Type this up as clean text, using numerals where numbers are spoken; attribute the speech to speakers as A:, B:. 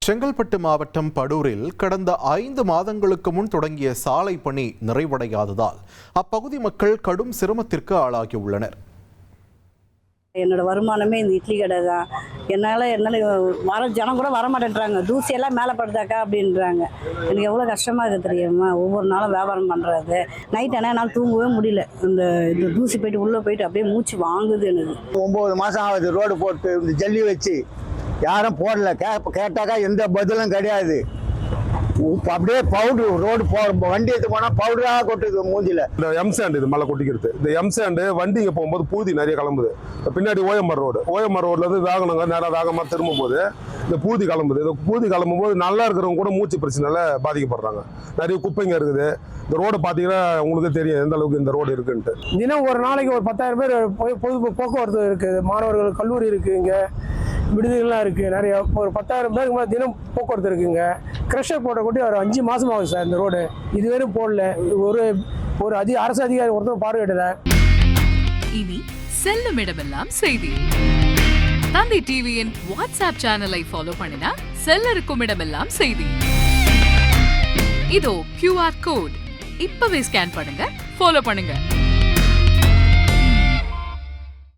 A: செங்கல்பட்டு மாவட்டம் படூரில் கடந்த 5 மாதங்களுக்கு முன் தொடங்கிய சாலை பணி நிறைவடையாததால் அப்பகுதி மக்கள் கடும் சிரமத்திற்கு ஆளாகியுள்ளனர்.
B: என்னோட வருமானமே இந்த இட்லி கடை தான். என்னால் வர ஜனம் கூட வரமாட்டேன்றாங்க. தூசியெல்லாம் மேலே படுதாக்கா அப்படின்றாங்க. எனக்கு எவ்வளோ கஷ்டமாக இருக்குது தெரியுமா? ஒவ்வொரு நாளும் வியாபாரம் பண்ணுறது. நைட் ஆனால் என்னால் தூங்கவே முடியல. இந்த தூசி போயிட்டு உள்ளே போயிட்டு அப்படியே மூச்சு வாங்குது எனக்கு.
C: 9 மாதம் ஆகுது ரோடு போட்டு இந்த ஜல்லி வச்சு யாரும் போடல. கேட்டாக்கா எந்த பதிலும் கிடையாது. அப்படியே பவுடர் ரோடு வண்டி எடுத்து போனால் பவுடராக கொட்டுது மூஞ்சில.
D: இந்த எம்சாண்டு இது மழை கொட்டிக்கிறது. இந்த எம்சாண்டு வண்டிங்க போகும்போது பூதி நிறைய கிளம்புது. பின்னாடி ஓஎம்ஆர் ரோட்ல இருந்து வேகனங்க நேராக வேகமாக திரும்பும் போது இந்த பூதி கிளம்புது. இந்த பூதி கிளம்பும் போது நல்லா இருக்கிறவங்க கூட மூச்சு பிரச்சனையால பாதிக்கப்படுறாங்க. நிறைய குப்பைங்க இருக்குது. இந்த ரோடு பார்த்தீங்கன்னா உங்களுக்கு தெரியும் எந்த அளவுக்கு இந்த ரோடு இருக்குன்ட்டு.
E: தினம் ஒரு நாளைக்கு ஒரு 10,000 பேர் போக்குவரத்து இருக்குது. மாணவர்கள் கல்லூரி இருக்குது, இங்கே விடுதிகள்லாம் இருக்குது. நிறைய ஒரு 10,000 பேருக்கு மேலே தினம் போக்குவரத்து இருக்குங்க. க்ரெஷர் போட்ட கொட்டி ஒரு 5 மாதம் ஆகுது சார் இந்த ரோடு. இதுவரையும் போடல. ஒரு அரசு அதிகாரி ஒருத்தர் பார்வையிடல.
F: இனி செல்லும் இடமெல்லாம் செய்தி. தந்தி டிவியின் வாட்ஸ்அப் சேனலை ஃபாலோ பண்ணினா செல்ல இருக்கும் இடமெல்லாம் செய்தி. இதோ QR கோட் இப்பவே ஸ்கேன் பண்ணுங்க, ஃபாலோ பண்ணுங்க.